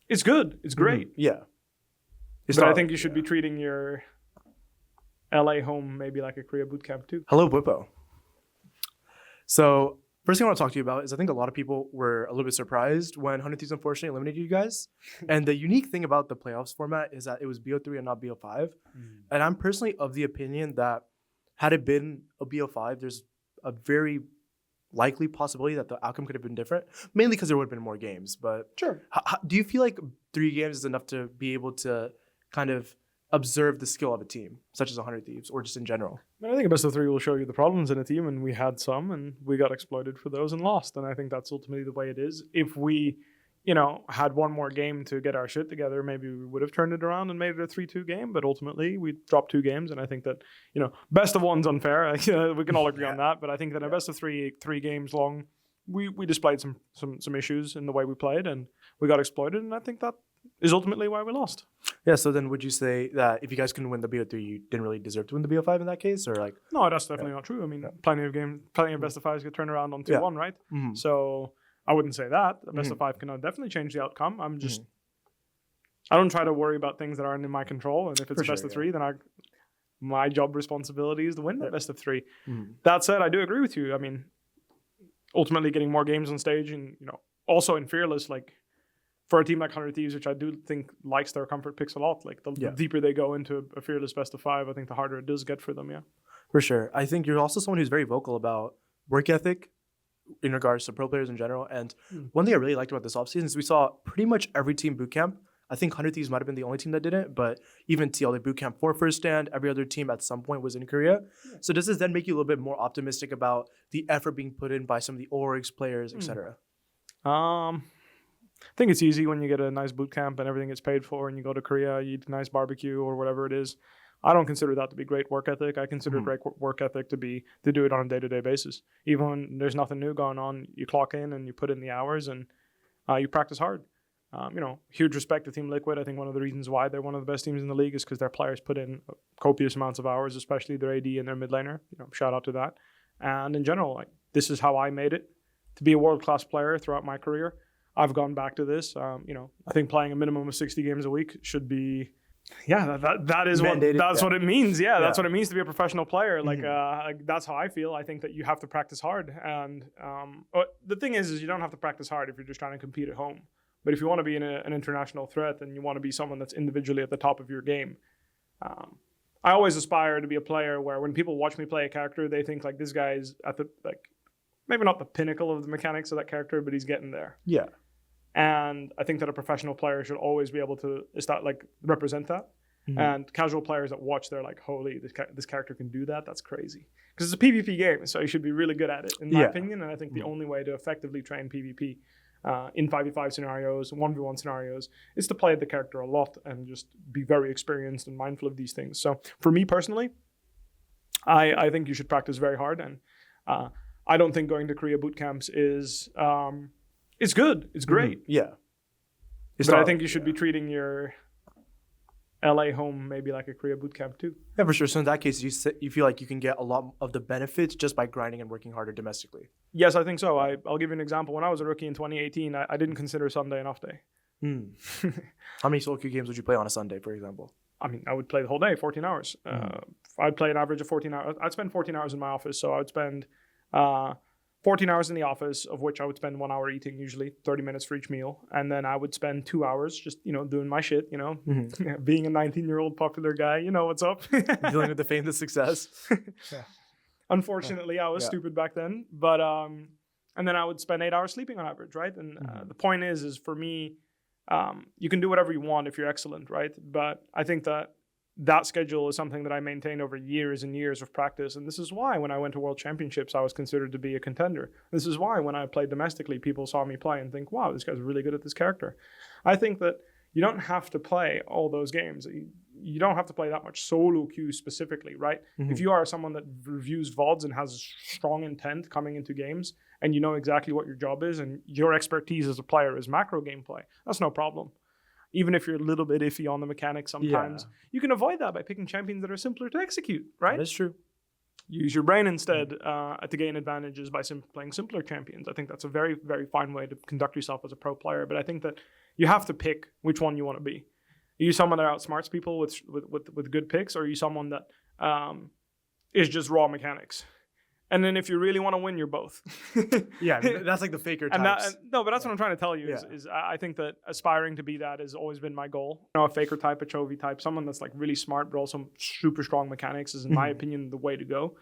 It's good. It's great. Yeah. But I think you should be treating your LA home maybe like a Korea boot camp too. Hello, Bwipo. So first thing I want to talk to you about is I think a lot of people were a little bit surprised when 100 Thieves unfortunately eliminated you guys. And the unique thing about the playoffs format is that it was BO3 and not BO5. And I'm personally of the opinion that had it been a BO5, there's a very likely possibility that the outcome could have been different, mainly because there would have been more games. But Sure. do you feel like 3 games is enough to be able to kind of observe the skill of a team, such as 100 Thieves, or just in general? I think a best of 3 will show you the problems in a team, and we had some, and we got exploited for those and lost. And I think that's ultimately the way it is. If we, had one more game to get our shit together, maybe we would have turned it around and made it a 3-2 game. But ultimately, we dropped 2 games, and I think that best of 1's unfair. We can all agree on that. But I think that a best of 3 games long, we displayed some issues in the way we played, and we got exploited. And I think that is ultimately why we lost. Yeah, so then would you say that if you guys couldn't win the BO3, you didn't really deserve to win the BO5 in that case? Or like? No, that's definitely not true. I mean, plenty of best of 5s get turned around on 2-1, right? Mm-hmm. So I wouldn't say that. A best of 5 can definitely change the outcome. I don't try to worry about things that aren't in my control. And if it's best of 3, then my job responsibility is to win the best of 3. Mm-hmm. That said, I do agree with you. I mean, ultimately getting more games on stage and, also in Fearless, like, for a team like 100 Thieves, which I do think likes their comfort picks a lot, like the deeper they go into a Fearless best of 5, I think the harder it does get for them, For sure. I think you're also someone who's very vocal about work ethic in regards to pro players in general. And one thing I really liked about this offseason is we saw pretty much every team boot camp. I think 100 Thieves might have been the only team that didn't, but even TL, they boot camp for first stand. Every other team at some point was in Korea. Yeah. So does this then make you a little bit more optimistic about the effort being put in by some of the orgs, players, etc.? I think it's easy when you get a nice boot camp and everything gets paid for and you go to Korea, you eat a nice barbecue or whatever it is. I don't consider that to be great work ethic. I consider great work ethic to do it on a day-to-day basis. Even when there's nothing new going on, you clock in and you put in the hours and you practice hard. Huge respect to Team Liquid. I think one of the reasons why they're one of the best teams in the league is because their players put in copious amounts of hours, especially their AD and their mid laner. Shout out to that. And in general, this is how I made it to be a world-class player throughout my career. I've gone back to this. I think playing a minimum of 60 games a week should be, that is mandated, what it means. Yeah, that's what it means to be a professional player. That's how I feel. I think that you have to practice hard. And the thing is you don't have to practice hard if you're just trying to compete at home. But if you want to be an international threat and you want to be someone that's individually at the top of your game, I always aspire to be a player where when people watch me play a character, they think like this guy's at the maybe not the pinnacle of the mechanics of that character, but he's getting there. Yeah. And I think that a professional player should always be able to represent that. Mm-hmm. And casual players that watch, they're like, holy, this character can do that? That's crazy. Because it's a PvP game, so you should be really good at it, in my opinion. And I think the only way to effectively train PvP in 5v5 scenarios, 1v1 scenarios, is to play the character a lot and just be very experienced and mindful of these things. So for me personally, I think you should practice very hard. And I don't think going to Korea boot camps is... it's good. It's great. Yeah. But I think you should be treating your LA home maybe like a Korea boot camp too. Yeah, for sure. So in that case, you feel like you can get a lot of the benefits just by grinding and working harder domestically. Yes, I think so. I'll give you an example. When I was a rookie in 2018, I didn't consider Sunday an off day. How many solo queue games would you play on a Sunday, for example? I mean, I would play the whole day, 14 hours. I'd play an average of 14 hours. I'd spend 14 hours in my office, so I would spend 14 hours in the office, of which I would spend 1 hour eating, usually 30 minutes for each meal. And then I would spend 2 hours just, doing my shit, being a 19-year-old popular guy, what's up. Dealing with the fame, the success. Unfortunately, I was stupid back then. But, and then I would spend 8 hours sleeping on average, right? And the point is for me, you can do whatever you want if you're excellent, right? But I think that schedule is something that I maintained over years and years of practice. And this is why when I went to World Championships, I was considered to be a contender. This is why when I played domestically, people saw me play and think, wow, this guy's really good at this character. I think that you don't have to play all those games. You don't have to play that much solo queue specifically, right? Mm-hmm. If you are someone that reviews VODs and has strong intent coming into games and you know exactly what your job is and your expertise as a player is macro gameplay, that's no problem. Even if you're a little bit iffy on the mechanics sometimes, you can avoid that by picking champions that are simpler to execute, right? That's true. Use your brain instead to gain advantages by playing simpler champions. I think that's a very, very fine way to conduct yourself as a pro player. But I think that, You have to pick which one you want to be. Are you someone that outsmarts people with good picks, or are you someone that is just raw mechanics? And then if you really want to win, you're both. Yeah, that's like the faker types. No, but that's what I'm trying to tell you is I think that aspiring to be that has always been my goal. You know, a faker type, a Chovy type, someone that's like really smart but also super strong mechanics is, in my opinion, the way to go.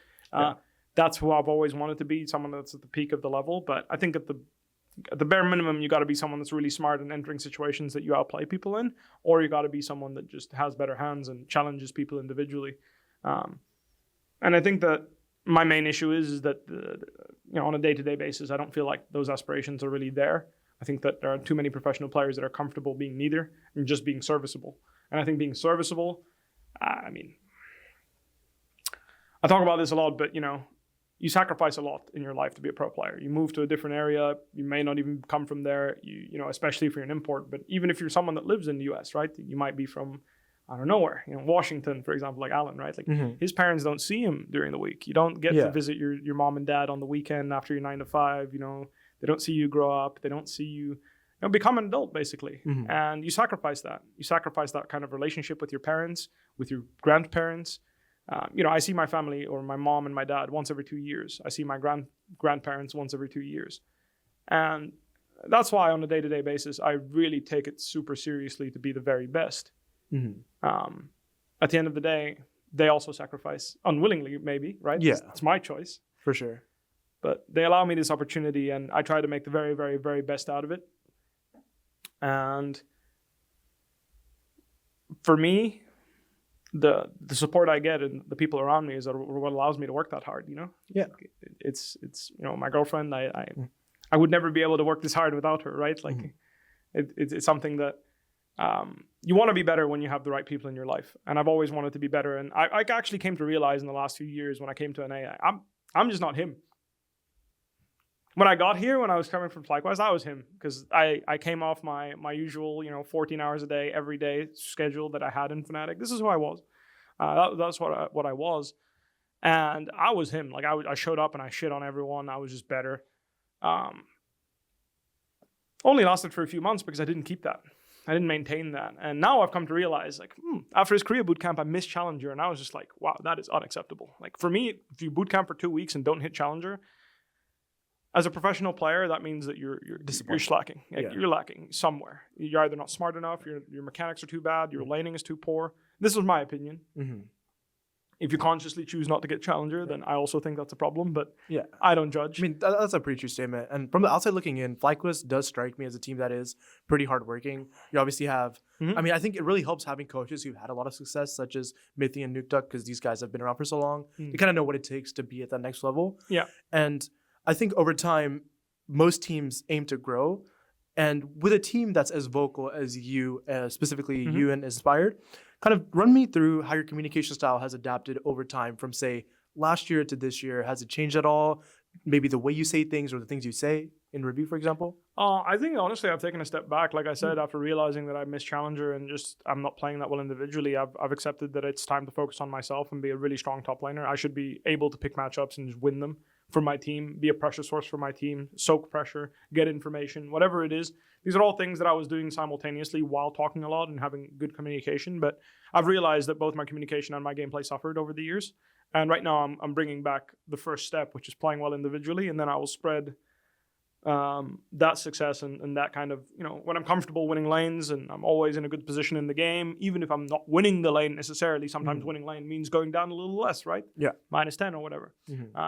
That's who I've always wanted to be, someone that's at the peak of the level. But I think at the bare minimum, you got to be someone that's really smart and entering situations that you outplay people in, or you got to be someone that just has better hands and challenges people individually. And I think that my main issue is that, on a day-to-day basis, I don't feel like those aspirations are really there. I think that there are too many professional players that are comfortable being neither and just being serviceable. And I think being serviceable, I talk about this a lot, but, you sacrifice a lot in your life to be a pro player. You move to a different area. You may not even come from there, especially if you're an import. But even if you're someone that lives in the US, right, you might be from, I don't know where, Washington, for example, like Alan, right? Like his parents don't see him during the week. You don't get to visit your mom and dad on the weekend after your 9 to 5. They don't see you grow up. They don't see you, become an adult, basically. And you sacrifice that. You sacrifice that kind of relationship with your parents, with your grandparents. I see my family, or my mom and my dad, once every 2 years. I see my grandparents once every 2 years. And that's why on a day-to-day basis, I really take it super seriously to be the very best. At the end of the day, they also sacrifice unwillingly, maybe, right? Yeah. It's my choice. For sure. But they allow me this opportunity, and I try to make the very, very, very best out of it. And for me, the support I get and the people around me is what allows me to work that hard, Yeah. It's my girlfriend, I would never be able to work this hard without her, right? Like it's something that you want to be better when you have the right people in your life. And I've always wanted to be better. And I actually came to realize in the last few years when I came to NA, I'm just not him. When I got here, when I was coming from FlyQuest, I was him, because I came off my usual 14 hours a day, every day schedule that I had in Fnatic. This is who I was. That's what I was. And I was him. Like I showed up and I shit on everyone. I was just better. Only lasted for a few months because I didn't keep that. I didn't maintain that. And now I've come to realize, like, after his Korea bootcamp, I missed Challenger. And I was just like, wow, that is unacceptable. Like, for me, if you bootcamp for 2 weeks and don't hit Challenger, as a professional player, that means that you're slacking. Like, you're lacking somewhere. You're either not smart enough, your mechanics are too bad, your laning is too poor. This was my opinion. If you consciously choose not to get Challenger, then I also think that's a problem, but I don't judge. I mean, that's a pretty true statement. And from the outside looking in, FlyQuest does strike me as a team that is pretty hardworking. You obviously have, I think it really helps having coaches who've had a lot of success, such as Mithy and Nukeduck, because these guys have been around for so long. They kind of know what it takes to be at that next level. Yeah. And I think over time, most teams aim to grow. And with a team that's as vocal as you, specifically you and Inspired, kind of run me through how your communication style has adapted over time from, say, last year to this year. Has it changed at all? Maybe the way you say things or the things you say in review, for example? I think, honestly, I've taken a step back. Like I said, after realizing that I missed Challenger and just I'm not playing that well individually, I've accepted that it's time to focus on myself and be a really strong top laner. I should be able to pick matchups and just win them for my team, be a pressure source for my team, soak pressure, get information, whatever it is. These are all things that I was doing simultaneously while talking a lot and having good communication. But I've realized that both my communication and my gameplay suffered over the years. And right now I'm bringing back the first step, which is playing well individually. And then I will spread that success and that kind of, when I'm comfortable winning lanes and I'm always in a good position in the game, even if I'm not winning the lane necessarily, sometimes winning lane means going down a little less, right? Yeah. -10 or whatever.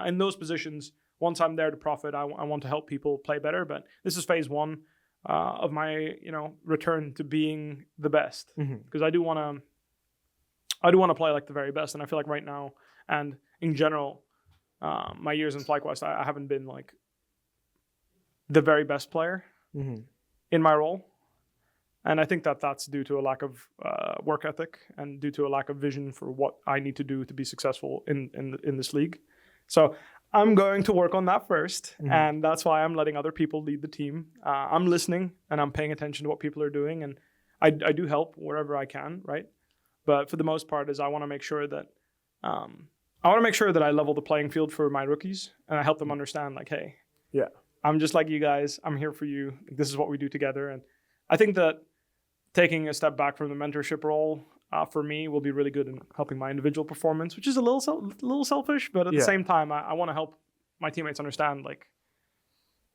In those positions, once I'm there to profit, I want to help people play better. But this is phase one of my, return to being the best, because I do want to play like the very best. And I feel like right now and in general, my years in FlyQuest, I haven't been like the very best player in my role. And I think that that's due to a lack of work ethic and due to a lack of vision for what I need to do to be successful in this league. So I'm going to work on that first. And that's why I'm letting other people lead the team. I'm listening and I'm paying attention to what people are doing. And I do help wherever I can, right? But for the most part is I want to make sure that I level the playing field for my rookies and I help them understand, like, hey, I'm just like you guys. I'm here for you. This is what we do together. And I think that taking a step back from the mentorship role for me will be really good in helping my individual performance, which is a little selfish, but at the same time, I want to help my teammates understand like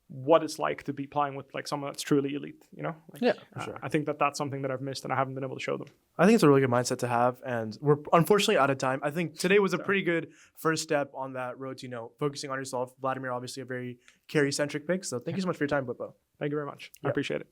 what it's like to be playing with like someone that's truly elite. You know? Like, for sure. I think that that's something that I've missed and I haven't been able to show them. I think it's a really good mindset to have, and we're unfortunately out of time. I think today was a pretty good first step on that road to, focusing on yourself. Vladimir, obviously a very carry-centric pick, so thank you so much for your time, Bwipo. Thank you very much. I appreciate it.